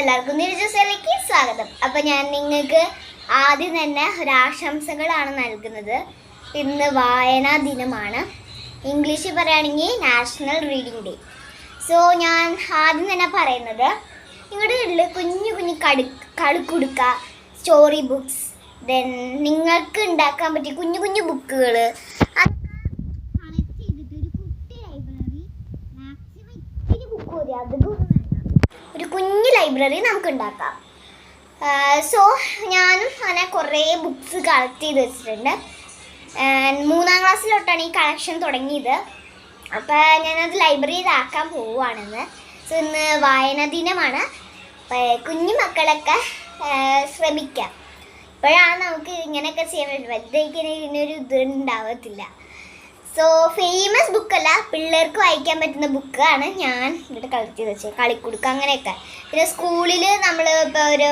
എല്ലാവർക്കും നിരുജസിലേക്ക് സ്വാഗതം. അപ്പം ഞാൻ നിങ്ങൾക്ക് ആദ്യം തന്നെ ഒരാശംസകളാണ് നൽകുന്നത്. ഇന്ന് വായനാ ദിനമാണ്. ഇംഗ്ലീഷിൽ പറയുകയാണെങ്കിൽ നാഷണൽ റീഡിംഗ് ഡേ. സോ ഞാൻ ആദ്യം തന്നെ പറയുന്നത്, നിങ്ങളുടെ വീട്ടിൽ കുഞ്ഞു കുഞ്ഞു കളിക്കുടുക്ക, സ്റ്റോറി ബുക്സ്, ദെൻ നിങ്ങൾക്ക് ഉണ്ടാക്കാൻ പറ്റിയ കുഞ്ഞു കുഞ്ഞു ബുക്കുകൾ, കളക്ട് ചെയ്തിട്ട് ഒരു കുട്ടി ലൈബ്രറി, മാക്സിമം ഇത്തിരി ബുക്ക് മതി, അധികം ഒരു കുഞ്ഞു ലൈബ്രറി നമുക്ക് ഉണ്ടാക്കാം. സോ ഞാനും അങ്ങനെ കുറേ ബുക്സ് കളക്ട് ചെയ്ത് വെച്ചിട്ടുണ്ട്. 3ാം ക്ലാസ്സിലോട്ടാണ് ഈ കളക്ഷൻ തുടങ്ങിയത്. അപ്പോൾ ഞാനത് ലൈബ്രറിയിലാക്കാൻ പോവുകയാണെന്ന്. സോ ഇന്ന് വായനാ ദിനമാണ്. കുഞ്ഞു മക്കളൊക്കെ ശ്രമിക്കാം. ഇപ്പോഴാണ് നമുക്ക് ഇങ്ങനെയൊക്കെ ചെയ്യാൻ പറ്റും. വലുതായിക്കഴിഞ്ഞാൽ ഇതിനൊരു ഇത് ഉണ്ടാവത്തില്ല. സോ ഫേമസ് ബുക്കല്ല, പിള്ളേർക്ക് വായിക്കാൻ പറ്റുന്ന ബുക്കാണ് ഞാൻ ഇവിടെ കളക്ട് ചെയ്ത് വെച്ചത്. കളിക്കുടുക്ക അങ്ങനെയൊക്കെ. പിന്നെ സ്കൂളിൽ നമ്മൾ ഇപ്പോൾ ഒരു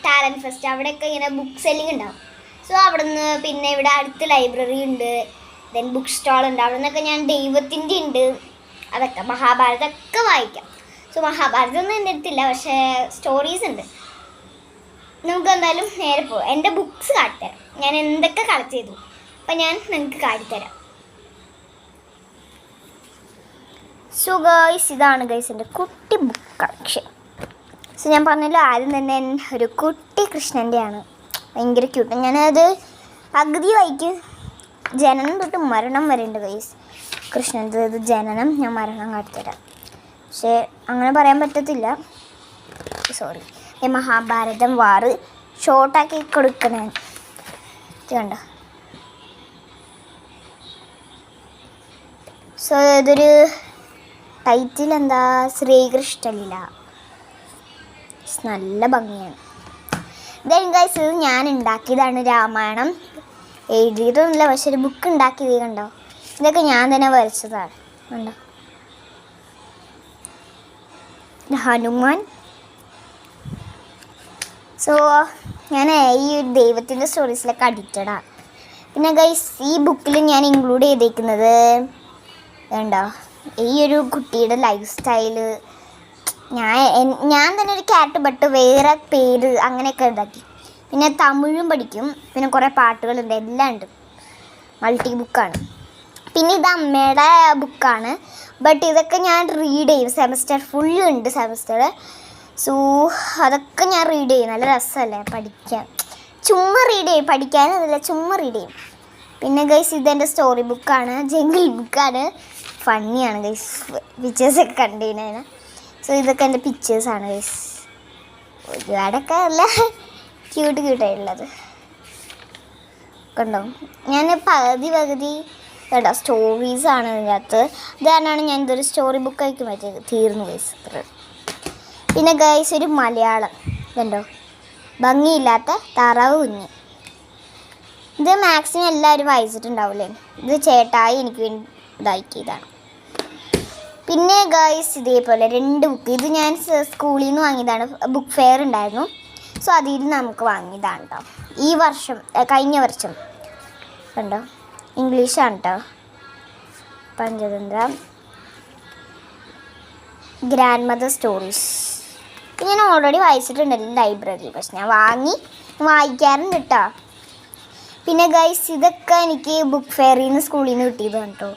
ടാലൻറ്റ് ഫെസ്റ്റ് അവിടെയൊക്കെ ഇങ്ങനെ ബുക്ക് സെല്ലിംഗ് ഉണ്ടാവും. സോ അവിടെ നിന്ന്, പിന്നെ ഇവിടെ അടുത്ത് ലൈബ്രറി ഉണ്ട്, ദെൻ ബുക്ക് സ്റ്റാൾ ഉണ്ട്. അവിടെ നിന്നൊക്കെ ഞാൻ ദൈവത്തിൻ്റെ ഉണ്ട്, അതൊക്കെ മഹാഭാരതമൊക്കെ വായിക്കാം. സോ മഹാഭാരതമൊന്നും എൻ്റെ അടുത്തില്ല, പക്ഷേ സ്റ്റോറീസ് ഉണ്ട്. നമുക്ക് എന്തായാലും നേരെ പോകാം. എൻ്റെ ബുക്സ് കാട്ടിത്തരാം, ഞാൻ എന്തൊക്കെ കളക്ട് ചെയ്തു. അപ്പം ഞാൻ നിങ്ങൾക്ക് കാട്ടിത്തരാം. സോ ഗൈസ്, ഇതാണ് ഗൈസ് എൻ്റെ കുട്ടി ബുക്ക് കളക്ഷൻ. സോ ഞാൻ പറഞ്ഞല്ലോ, ആദ്യം തന്നെ ഒരു കുട്ടി കൃഷ്ണൻ്റെയാണ്. ഭയങ്കര ക്യൂട്ട്. ഞാനത് പകുതി വായിക്കും. ജനനം തൊട്ട് മരണം വരെ ഉണ്ട് ഗൈസ് കൃഷ്ണൻ്റെ. ഇത് ജനനം, ഞാൻ മരണം കാട്ടിത്തരാം. പക്ഷേ അങ്ങനെ പറയാൻ പറ്റത്തില്ല, സോറി. മഹാഭാരതം വാറ് ഷോർട്ടാക്കി കൊടുക്കണേ. ഇത് കണ്ടോ. സോ ഇതൊരു ടൈറ്റിൽ എന്താ, ശ്രീകൃഷ്ണലീല. നല്ല ഭംഗിയാണ്. ദെൻ ഗൈസ്, ഇത് ഞാൻ ഉണ്ടാക്കിയതാണ്. രാമായണം എഴുതിയതൊന്നുമില്ല, പക്ഷെ ഒരു ബുക്ക് ഉണ്ടാക്കിയത് കണ്ടോ. ഇതൊക്കെ ഞാൻ തന്നെ വരച്ചതാണ്. കണ്ടോ, ഹനുമാൻ. സോ ഞാൻ ഈ ദൈവത്തിൻ്റെ സ്റ്റോറീസിലൊക്കെ അഡിക്റ്റഡാണ്. പിന്നെ ഗൈസ്, ഈ ബുക്കിൽ ഞാൻ ഇൻക്ലൂഡ് ചെയ്തേക്കുന്നത് കണ്ടോ, ഈ ഒരു കുട്ടിയുടെ ലൈഫ് സ്റ്റൈല്. ഞാൻ തന്നെ ഒരു ക്യാരക്ടർ, ബട്ട് വേറെ പേര് അങ്ങനെയൊക്കെ ഉണ്ടാക്കി. പിന്നെ തമിഴും പഠിക്കും, പിന്നെ കുറേ പാട്ടുകളുണ്ട്, എല്ലാം ഉണ്ട്. മൾട്ടി ബുക്കാണ്. പിന്നെ ഇത് അമ്മയുടെ ബുക്കാണ്, ബട്ട് ഇതൊക്കെ ഞാൻ റീഡ് ചെയ്യും. Semester ഫുള്ളുണ്ട് semester. സോ അതൊക്കെ ഞാൻ റീഡ് ചെയ്യും. നല്ല രസമല്ലേ പഠിക്കാൻ. ചുമ്മാ റീഡ് ചെയ്യും, പഠിക്കാനതല്ല, ചുമ്മാ റീഡ് ചെയ്യും. പിന്നെ ഗൈസ്, ഇതെൻ്റെ സ്റ്റോറി ബുക്കാണ്, ജംഗിൾ ബുക്കാണ്. ഫണ്ണിയാണ് ഗൈസ്, പിക്ചേഴ്സൊക്കെ കണ്ടു കഴിഞ്ഞാൽ. സോ ഇതൊക്കെ എൻ്റെ പിക്ചേഴ്സാണ് ഗൈസ്. ഒരുപാടൊക്കെ അല്ല, ക്യൂട്ടായിട്ടുള്ളത് കണ്ടോ. ഞാൻ പകുതി കേട്ടോ സ്റ്റോറീസാണ് ഇതിനകത്ത്. ഇതാരാണ് ഞാൻ ഇതൊരു സ്റ്റോറി ബുക്കായിട്ട് മാറ്റിയത്. തീർന്നു ഗൈസ്. പിന്നെ ഗൈസ്, ഒരു മലയാളം കണ്ടോ, ഭംഗിയില്ലാത്ത താറാവ് കുഞ്ഞ്. ഇത് മാക്സിമം എല്ലാവരും വായിച്ചിട്ടുണ്ടാവില്ലേ. ഇത് ചേട്ടായി എനിക്ക് വേണ്ടി ഇതാക്കിയതാണ്. പിന്നെ ഗൈസ്, ഇതേപോലെ 2 ബുക്ക്. ഇത് ഞാൻ സ്കൂളിൽ നിന്ന് വാങ്ങിയതാണ്. ബുക്ക് ഫെയർ ഉണ്ടായിരുന്നു. സോ അതിൽ നമുക്ക് വാങ്ങിയതാണ് കേട്ടോ. ഈ വർഷം, കഴിഞ്ഞ വർഷം കണ്ടോ, ഇംഗ്ലീഷാണ് കേട്ടോ. Panchatantra, grand mother stories. ഞാൻ ഓൾറെഡി വായിച്ചിട്ടുണ്ടല്ലോ ലൈബ്രറി, പക്ഷെ ഞാൻ വായിക്കാറുണ്ട് കേട്ടോ. പിന്നെ ഗൈസ്, ഇതൊക്കെ എനിക്ക് ബുക്ക് ഫെയറിൽ നിന്ന് സ്കൂളിൽ നിന്ന് കിട്ടിയതാണ് കേട്ടോ.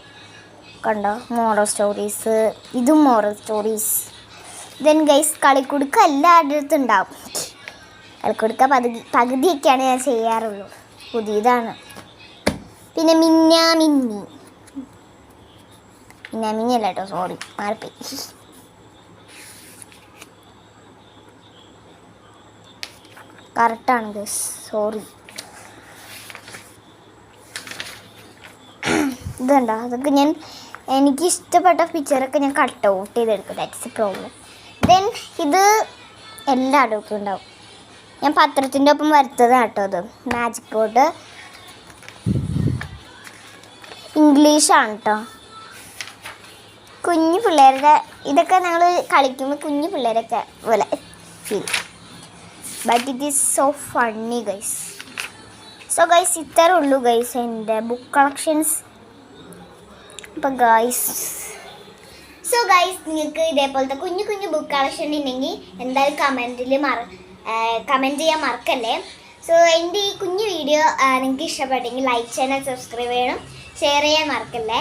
കണ്ടോ, മോറൽ സ്റ്റോറീസ്. ഇതും moral stories. Then guys, Kalikkudukka എല്ലാവരുടെ അടുത്തും ഉണ്ടാവും. കളിക്കുടുക്ക പകുതിയൊക്കെയാണ് ഞാൻ ചെയ്യാറുള്ളൂ. പുതിയതാണ്. പിന്നെ മിന്നാമിന്നി അല്ല കേട്ടോ, സോറി, മാറിപ്പോയി. കറക്റ്റാണ് ഗൈസ്, സോറി. ഇതുണ്ടോ, അതൊക്കെ എനിക്ക് ഇഷ്ടപ്പെട്ട പിക്ചറൊക്കെ ഞാൻ കട്ട് ഔട്ട് ചെയ്തെടുക്കും. That's a problem. ദെൻ ഇത് എല്ലായിടത്തും ഉണ്ടാവും. ഞാൻ പത്രത്തിൻ്റെ ഒപ്പം വരുത്തതാണ് കേട്ടോ. ഇത് മാജിക് ബോർഡ്, ഇംഗ്ലീഷാണ് കേട്ടോ. കുഞ്ഞു പിള്ളേരുടെ ഇതൊക്കെ ഞങ്ങൾ കളിക്കുമ്പോൾ കുഞ്ഞു പിള്ളേരൊക്കെ പോലെ feel. But it is so funny guys. So guys, ഇത്രേ ഉള്ളൂ ഗൈസ് എൻ്റെ ബുക്ക് കളക്ഷൻസ്. അപ്പോൾ ഗൈസ്, സോ ഗൈസ്, നിങ്ങൾക്ക് ഇതേപോലത്തെ കുഞ്ഞു കുഞ്ഞു ബുക്ക് കളക്ഷൻ ഉണ്ടെങ്കിൽ എന്തായാലും കമൻറ്റ് ചെയ്യാൻ മറക്കല്ലേ. സോ എൻ്റെ ഈ കുഞ്ഞു വീഡിയോ നിങ്ങൾക്ക് ഇഷ്ടപ്പെട്ടെങ്കിൽ ലൈക്ക് ചെയ്യാനും സബ്സ്ക്രൈബ് ചെയ്യണം, ഷെയർ ചെയ്യാൻ മറക്കല്ലേ.